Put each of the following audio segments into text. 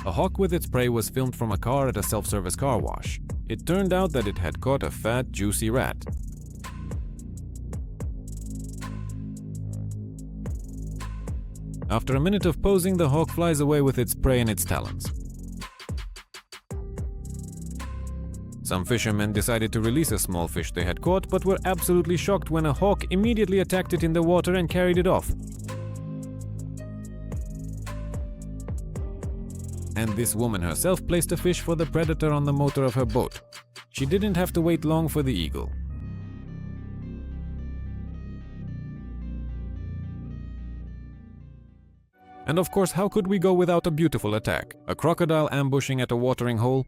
A hawk with its prey was filmed from a car at a self-service car wash. It turned out that it had caught a fat, juicy rat. After a minute of posing, the hawk flies away with its prey in its talons. Some fishermen decided to release a small fish they had caught, but were absolutely shocked when a hawk immediately attacked it in the water and carried it off. And this woman herself placed a fish for the predator on the motor of her boat. She didn't have to wait long for the eagle. And of course, how could we go without a beautiful attack? A crocodile ambushing at a watering hole.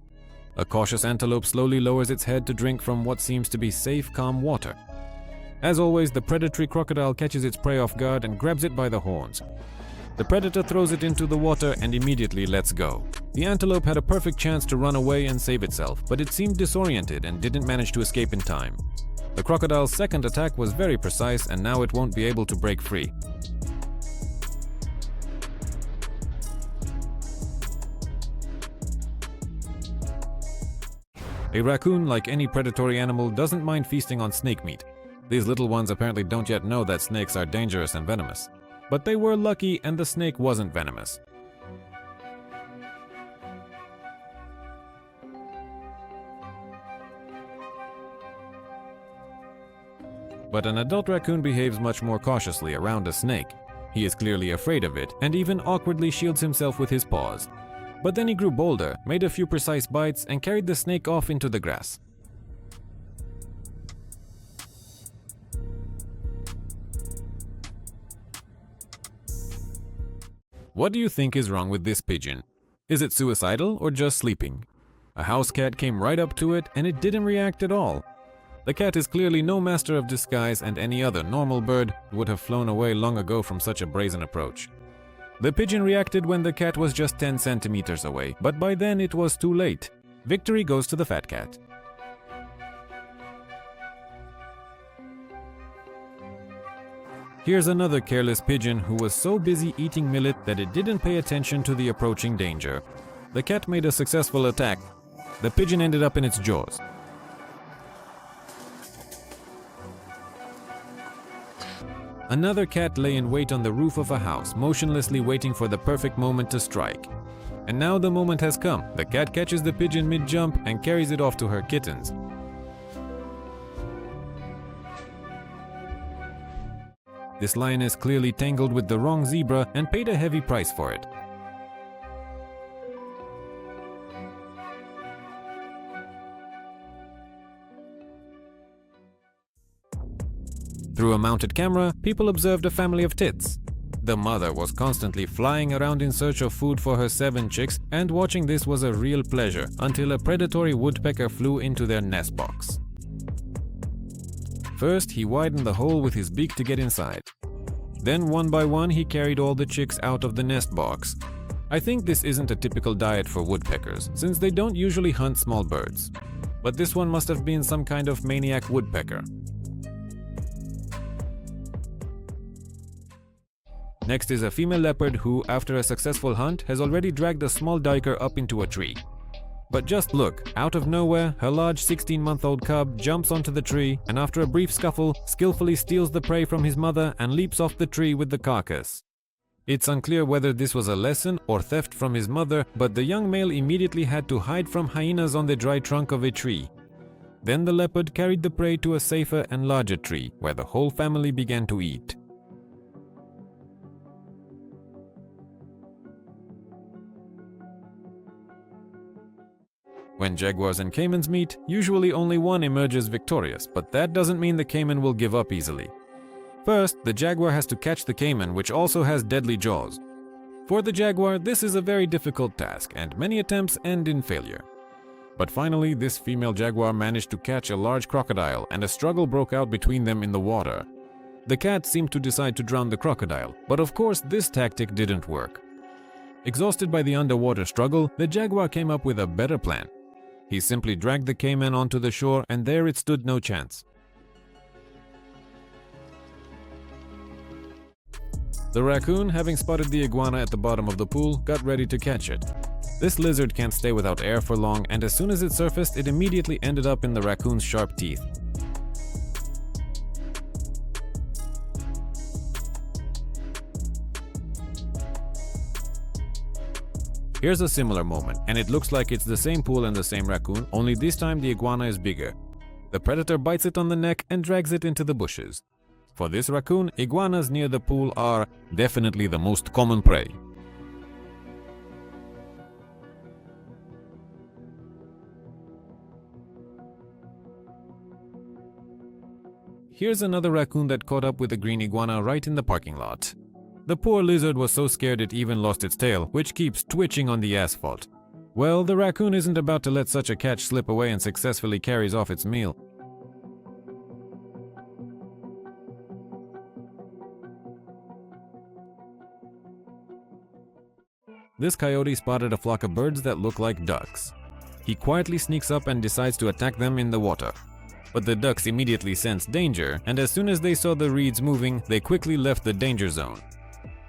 A cautious antelope slowly lowers its head to drink from what seems to be safe, calm water. As always, the predatory crocodile catches its prey off guard and grabs it by the horns. The predator throws it into the water and immediately lets go. The antelope had a perfect chance to run away and save itself, but it seemed disoriented and didn't manage to escape in time. The crocodile's second attack was very precise, and now it won't be able to break free. A raccoon, like any predatory animal, doesn't mind feasting on snake meat. These little ones apparently don't yet know that snakes are dangerous and venomous. But they were lucky and the snake wasn't venomous. But an adult raccoon behaves much more cautiously around a snake. He is clearly afraid of it and even awkwardly shields himself with his paws. But then he grew bolder, made a few precise bites, and carried the snake off into the grass. What do you think is wrong with this pigeon? Is it suicidal or just sleeping? A house cat came right up to it and it didn't react at all. The cat is clearly no master of disguise, and any other normal bird would have flown away long ago from such a brazen approach. The pigeon reacted when the cat was just 10 centimeters away, but by then it was too late. Victory goes to the fat cat. Here's another careless pigeon who was so busy eating millet that it didn't pay attention to the approaching danger. The cat made a successful attack. The pigeon ended up in its jaws. Another cat lay in wait on the roof of a house, motionlessly waiting for the perfect moment to strike. And now the moment has come. The cat catches the pigeon mid-jump and carries it off to her kittens. This lioness clearly tangled with the wrong zebra and paid a heavy price for it. Through a mounted camera, people observed a family of tits. The mother was constantly flying around in search of food for her 7 chicks, and watching this was a real pleasure until a predatory woodpecker flew into their nest box. First, he widened the hole with his beak to get inside. Then, one by one, he carried all the chicks out of the nest box. I think this isn't a typical diet for woodpeckers, since they don't usually hunt small birds. But this one must have been some kind of maniac woodpecker. Next is a female leopard who, after a successful hunt, has already dragged a small duiker up into a tree. But just look, out of nowhere, her large 16-month-old cub jumps onto the tree and after a brief scuffle, skillfully steals the prey from his mother and leaps off the tree with the carcass. It's unclear whether this was a lesson or theft from his mother, but the young male immediately had to hide from hyenas on the dry trunk of a tree. Then the leopard carried the prey to a safer and larger tree, where the whole family began to eat. When jaguars and caimans meet, usually only one emerges victorious, but that doesn't mean the caiman will give up easily. First, the jaguar has to catch the caiman, which also has deadly jaws. For the jaguar, this is a very difficult task, and many attempts end in failure. But finally, this female jaguar managed to catch a large crocodile, and a struggle broke out between them in the water. The cat seemed to decide to drown the crocodile, but of course this tactic didn't work. Exhausted by the underwater struggle, the jaguar came up with a better plan. He simply dragged the caiman onto the shore, and there it stood no chance. The raccoon, having spotted the iguana at the bottom of the pool, got ready to catch it. This lizard can't stay without air for long, and as soon as it surfaced, it immediately ended up in the raccoon's sharp teeth. Here's a similar moment, and it looks like it's the same pool and the same raccoon, only this time the iguana is bigger. The predator bites it on the neck and drags it into the bushes. For this raccoon, iguanas near the pool are definitely the most common prey. Here's another raccoon that caught up with the green iguana right in the parking lot. The poor lizard was so scared it even lost its tail, which keeps twitching on the asphalt. Well, the raccoon isn't about to let such a catch slip away and successfully carries off its meal. This coyote spotted a flock of birds that look like ducks. He quietly sneaks up and decides to attack them in the water. But the ducks immediately sensed danger, and as soon as they saw the reeds moving, they quickly left the danger zone.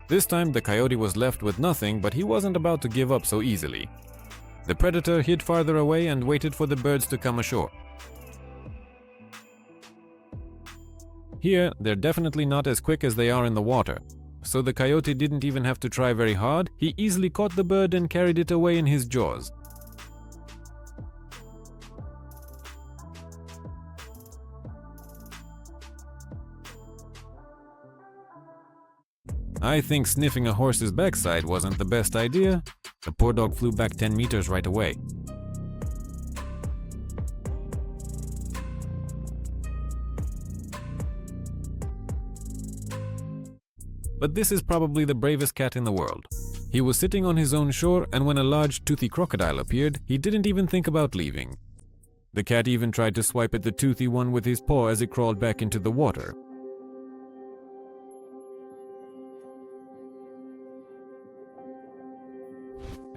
This time the coyote was left with nothing, but he wasn't about to give up so easily. The predator hid farther away and waited for the birds to come ashore. Here, they're definitely not as quick as they are in the water. So the coyote didn't even have to try very hard. He easily caught the bird and carried it away in his jaws. I think sniffing a horse's backside wasn't the best idea. The poor dog flew back 10 meters right away. But this is probably the bravest cat in the world. He was sitting on his own shore, and when a large toothy crocodile appeared, he didn't even think about leaving. The cat even tried to swipe at the toothy one with his paw as it crawled back into the water.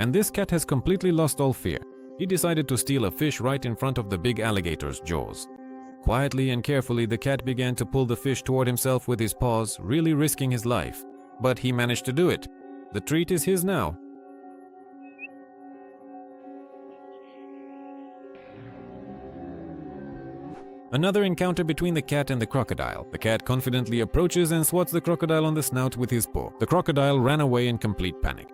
And this cat has completely lost all fear. He decided to steal a fish right in front of the big alligator's jaws. Quietly and carefully, the cat began to pull the fish toward himself with his paws, really risking his life. But he managed to do it. The treat is his now. Another encounter between the cat and the crocodile. The cat confidently approaches and swats the crocodile on the snout with his paw. The crocodile ran away in complete panic.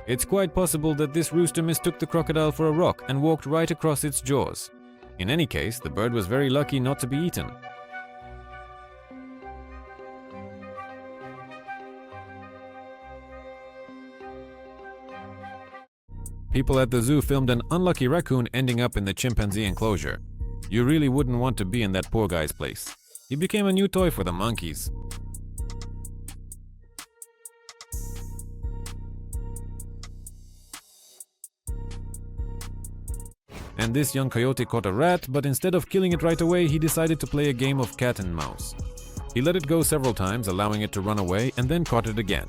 It's quite possible that this rooster mistook the crocodile for a rock and walked right across its jaws. In any case, the bird was very lucky not to be eaten. People at the zoo filmed an unlucky raccoon ending up in the chimpanzee enclosure. You really wouldn't want to be in that poor guy's place. He became a new toy for the monkeys. And this young coyote caught a rat, but instead of killing it right away, he decided to play a game of cat and mouse. He let it go several times, allowing it to run away, and then caught it again.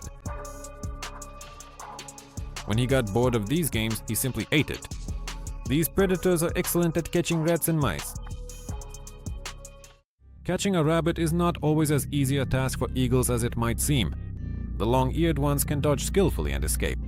When he got bored of these games, he simply ate it. These predators are excellent at catching rats and mice. Catching a rabbit is not always as easy a task for eagles as it might seem. The long-eared ones can dodge skillfully and escape.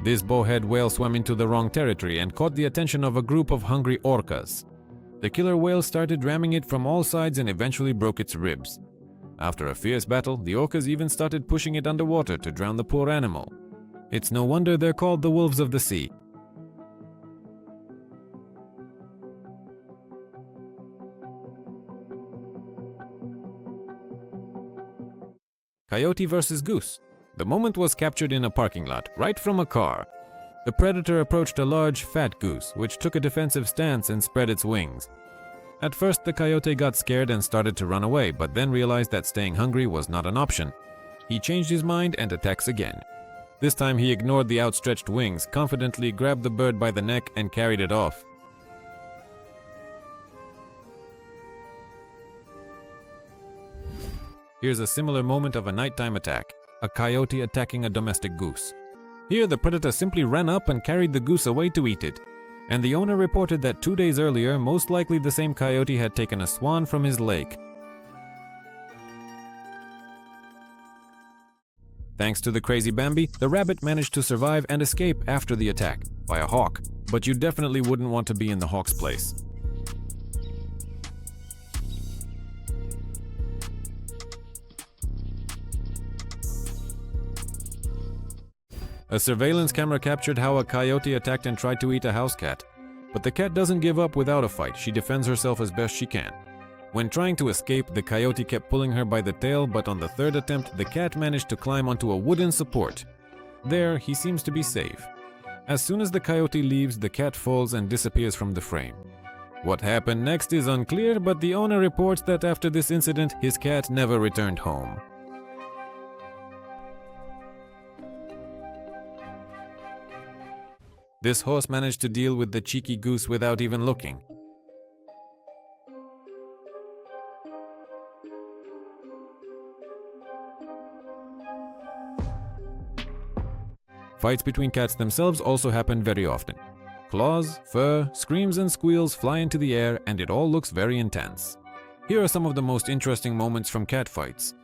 This bowhead whale swam into the wrong territory and caught the attention of a group of hungry orcas. The killer whale started ramming it from all sides and eventually broke its ribs. After a fierce battle, the orcas even started pushing it underwater to drown the poor animal. It's no wonder they're called the wolves of the sea. Coyote versus goose. The moment was captured in a parking lot, right from a car. The predator approached a large, fat goose, which took a defensive stance and spread its wings. At first, the coyote got scared and started to run away, but then realized that staying hungry was not an option. He changed his mind and attacks again. This time he ignored the outstretched wings, confidently grabbed the bird by the neck and carried it off. Here's a similar moment of a nighttime attack, a coyote attacking a domestic goose. Here the predator simply ran up and carried the goose away to eat it, and the owner reported that 2 days earlier, most likely the same coyote had taken a swan from his lake. Thanks to the crazy Bambi, the rabbit managed to survive and escape after the attack by a hawk, but you definitely wouldn't want to be in the hawk's place. A surveillance camera captured how a coyote attacked and tried to eat a house cat. But the cat doesn't give up without a fight. She defends herself as best she can. When trying to escape, the coyote kept pulling her by the tail, but on the third attempt, the cat managed to climb onto a wooden support. There, he seems to be safe. As soon as the coyote leaves, the cat falls and disappears from the frame. What happened next is unclear, but the owner reports that after this incident, his cat never returned home. This horse managed to deal with the cheeky goose without even looking. Fights between cats themselves also happen very often. Claws, fur, screams and squeals fly into the air, and it all looks very intense. Here are some of the most interesting moments from cat fights.